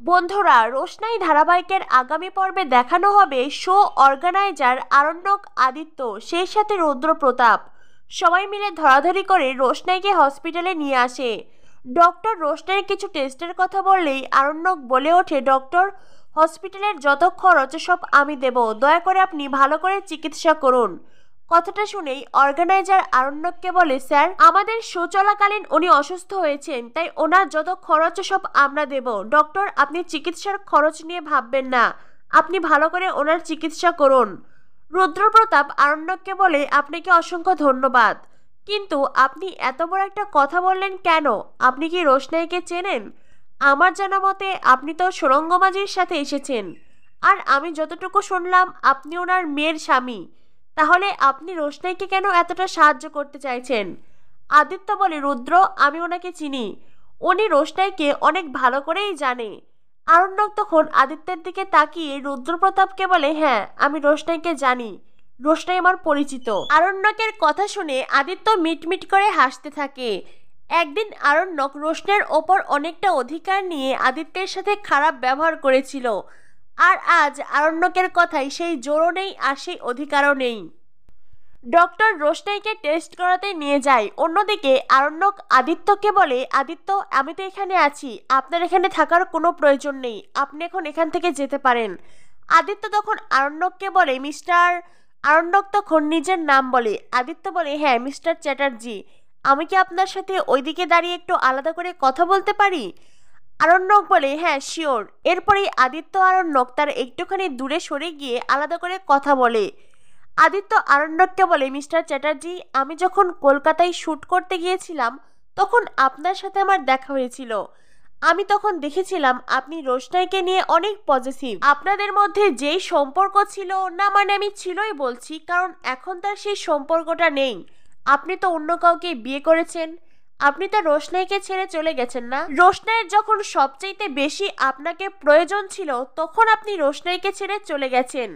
বন্ধুরা, রোশনাই ধারাবাহিকের আগামী পর্বে দেখানো হবে শো অর্গানাইজার আরণ্যক, আদিত্য, সেই সাথে রুদ্রপ্রতাপ সবাই মিলে ধরাধরি করে রোশনাইকে হসপিটালে নিয়ে আসে। ডক্টর রোশনাইয়ের কিছু টেস্টের কথা বললেই আরণ্যক বলে ওঠে, ডক্টর, হসপিটালের যত খরচ সব আমি দেব, দয়া করে আপনি ভালো করে চিকিৎসা করুন। কথাটা শুনেই অর্গানাইজার আরণ্যককে বলে, স্যার, আমাদের শো চলাকালীন উনি অসুস্থ হয়েছেন, তাই ওনার যত খরচ সব আমরা দেব। ডক্টর, আপনি চিকিৎসার খরচ নিয়ে ভাববেন না, আপনি ভালো করে ওনার চিকিৎসা করুন। রুদ্রপ্রতাপ আরণ্যককে বলে, আপনাকে অসংখ্য ধন্যবাদ, কিন্তু আপনি এত বড় একটা কথা বললেন কেন? আপনি কি রোশনাইকে চেনেন? আমার জানা মতে আপনি তো সুরঙ্গমাজির সাথে এসেছেন, আর আমি যতটুকু শুনলাম আপনি ওনার মেয়ের স্বামী। তাহলে আপনি রোশনাইকে কেন এতটা সাহায্য করতে চাইছেন? আদিত্য বলে, রুদ্র, আমি ওনাকে চিনি, উনি রোশনাইকে অনেক ভালো করেই জানে। আরণ্যক তখন আদিত্যের দিকে তাকিয়ে রুদ্রপ্রতাপকে বলে, হ্যাঁ, আমি রোশনাইকে জানি, রোশনাই আমার পরিচিত। আরণ্যকের কথা শুনে আদিত্য মিটমিট করে হাসতে থাকে। একদিন আরণ্যক রোশনাইয়ের ওপর অনেকটা অধিকার নিয়ে আদিত্যের সাথে খারাপ ব্যবহার করেছিল, আর আজ আরণ্যকের কথায় সেই জোরও নেই আর সেই অধিকারও নেই। ডক্টর রোশনাইকে টেস্ট করাতে নিয়ে যায়। অন্যদিকে আরণ্যক আদিত্যকে বলে, আদিত্য, আমি তো এখানে আছি, আপনার এখানে থাকার কোনো প্রয়োজন নেই, আপনি এখন এখান থেকে যেতে পারেন। আদিত্য তখন আরণ্যককে বলে, মিস্টার। আরণ্যক তখন নিজের নাম বলে। আদিত্য বলে, হ্যাঁ, মিস্টার চ্যাটার্জি, আমি কি আপনার সাথে ওইদিকে দাঁড়িয়ে একটু আলাদা করে কথা বলতে পারি? আরণ্যক বলে, হ্যাঁ, শিওর। এরপরেই আদিত্য আরণ্যক তার একটুখানি দূরে সরে গিয়ে আলাদা করে কথা বলে। আদিত্য আরণ্যককে বলে, মিস্টার চ্যাটার্জি, আমি যখন কলকাতায় শ্যুট করতে গিয়েছিলাম তখন আপনার সাথে আমার দেখা হয়েছিল। আমি তখন দেখেছিলাম আপনি রোশনাইকে নিয়ে অনেক পজিটিভ। আপনাদের মধ্যে যেই সম্পর্ক ছিল, না মানে আমি ছিলই বলছি, কারণ এখন তার সেই সম্পর্কটা নেই। আপনি তো অন্য কাউকে বিয়ে করেছেন, আপনি তো রোশনাইকে ছেড়ে চলে গেছেন না? রোশনাইয়ের যখন সবচাইতে বেশি আপনাকে প্রয়োজন ছিল তখন আপনি রোশনাইকে ছেড়ে চলে গেছেন।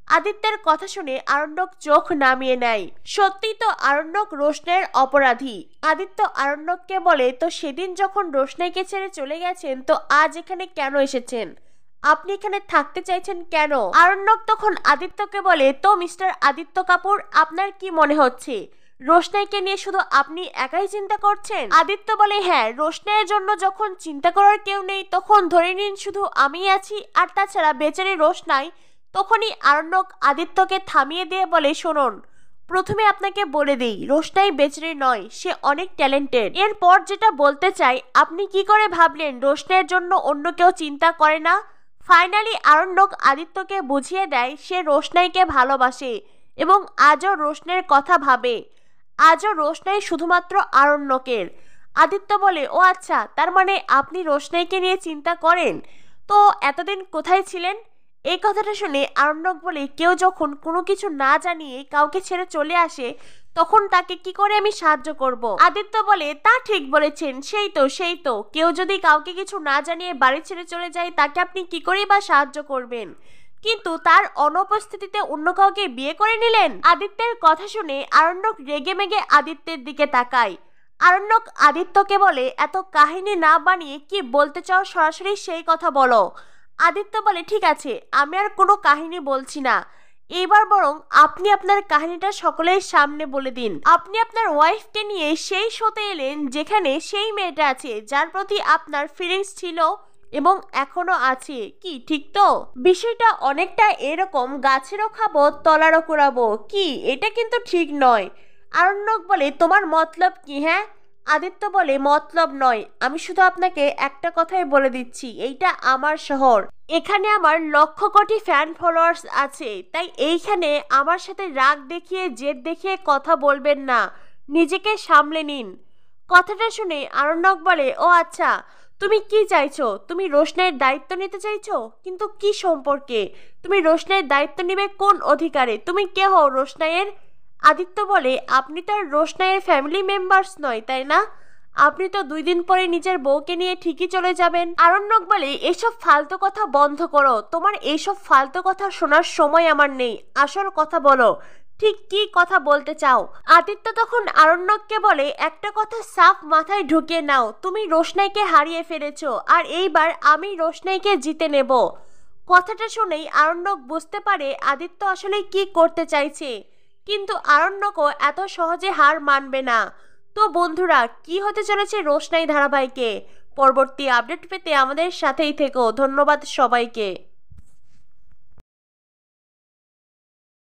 আদিত্যের কথা শুনে আরণ্যক চোখ নামিয়ে নেয়। সত্যি তো আরণ্যক রোশনাইয়ের অপরাধী। আদিত্য আরণ্যককে বলে, তো সেদিন যখন রোশনাইকে ছেড়ে চলে গেছেন, তো আজ এখানে কেন এসেছেন? আপনি এখানে থাকতে চাইছেন কেন? আরণ্যক তখন আদিত্যকে বলে, তো মিস্টার আদিত্য কাপুর, আপনার কি মনে হচ্ছে রোশনাইকে নিয়ে শুধু আপনি একাই চিন্তা করছেন? আদিত্য বলে, হ্যাঁ, রোশনাইয়ের জন্য যখন চিন্তা করার কেউ নেই তখন ধরে নিন শুধু আমিই আছি, আর তাছাড়া বেচারি রোশনাই। তখনই আরণ্যক আদিত্যকে থামিয়ে দিয়ে বলে, শুনুন, প্রথমে আপনাকে বলে দিই, রোশনাই বেচারি নয়, সে অনেক ট্যালেন্টেড। এরপর যেটা বলতে চাই, আপনি কি করে ভাবলেন রোশনাইয়ের জন্য অন্য কেউ চিন্তা করে না? ফাইনালি আরণ্যক আদিত্যকে বুঝিয়ে দেয় সে রোশনাইকে ভালোবাসে এবং আজও রোশনাইয়ের কথা ভাবে। আজও রোশনাই শুধুমাত্র আরণ্যকের। আদিত্য বলে, ও আচ্ছা, তার মানে আপনি রোশনাইকে নিয়ে চিন্তা করেন? তো এতদিন কোথায় ছিলেন? এই কথাটা শুনে আরণ্যক বলে, কেউ যখন কোনো কিছু না জানিয়ে কাউকে ছেড়ে চলে আসে তখন তাকে কি করে আমি সাহায্য করব? আদিত্য বলে, তা ঠিক বলেছেন, সেই তো কেউ যদি কাউকে কিছু না জানিয়ে বাড়ি ছেড়ে চলে যায় তাকে আপনি কি করেই বা সাহায্য করবেন? কিন্তু তার অনুপস্থিতিতে অন্য কাউকে বিয়ে করে নিলেন। আদিত্যের কথা শুনে আরণ্যক রেগে মেগে আদিত্যের দিকে তাকায়। আরণ্যক আদিত্যকে বলে, এত কাহিনী না বানিয়ে কি বলতে চাও সরাসরি সেই কথা বলো। আদিত্য বলে, ঠিক আছে, আমি আর কোনো কাহিনী বলছি না, এইবার বরং আপনি আপনার কাহিনীটা সকলের সামনে বলে দিন। আপনি আপনার ওয়াইফকে নিয়ে সেই শোতে এলেন যেখানে সেই মেয়েটা আছে যার প্রতি আপনার ফিলিংস ছিল এবং এখনো আছে, কি ঠিক তো? বিষয়টা অনেকটা এরকম, গাছেরও খাবো তলারও কুড়াবো, কি এটা কিন্তু ঠিক নয়। আরণ্যক বলে, তোমার মতলব কি? হ্যাঁ? আদিত্য বলে, মতলব নয়, আমি শুধু আপনাকে একটা কথাই বলে দিচ্ছি, এইটা আমার শহর, এখানে আমার লক্ষ কোটি ফ্যান ফলোয়ার্স আছে, তাই এইখানে আমার সাথে রাগ দেখিয়ে জেদ দেখিয়ে কথা বলবেন না, নিজেকে সামলে নিন। কথাটা শুনে আরণ্যক বলে, ও আচ্ছা, তুমি কি চাইছো? তুমি রোশনাইয়ের দায়িত্ব নিতে চাইছো? কিন্তু কি সম্পর্কে? তুমি রোশনাইয়ের দায়িত্ব নিবে কোন অধিকারে? তুমি কে হও রোশনাইয়ের? আদিত্য বলে, আপনি তো আর রোশনাইয়ের ফ্যামিলি মেম্বার্স নয়, তাই না? আপনি তো 2 দিন পরে নিজের বউকে নিয়ে ঠিকই চলে যাবেন। আরণ্যক বলে, এইসব ফালতু কথা বন্ধ করো, তোমার এইসব ফালতু কথা শোনার সময় আমার নেই, আসল কথা বলো। ঠিক কি কথা বলতে চাও? আদিত্য তখন আরণ্যককে বলে, একটা কথা সাফ মাথায় ঢুকিয়ে নাও, তুমি রোশনাইকে হারিয়ে ফেলেছো, আর এইবার আমি রোশনাইকে জিতে নেব। কথাটা শুনেই আরণ্যক বুঝতে পারে আদিত্য আসলে কি করতে চাইছে, কিন্তু আরণ্যকও এত সহজে হার মানবে না। তো বন্ধুরা, কি হতে চলেছে রোশনাই ধারাবাহিকে? পরবর্তী আপডেট পেতে আমাদের সাথেই থেকো। ধন্যবাদ সবাইকে।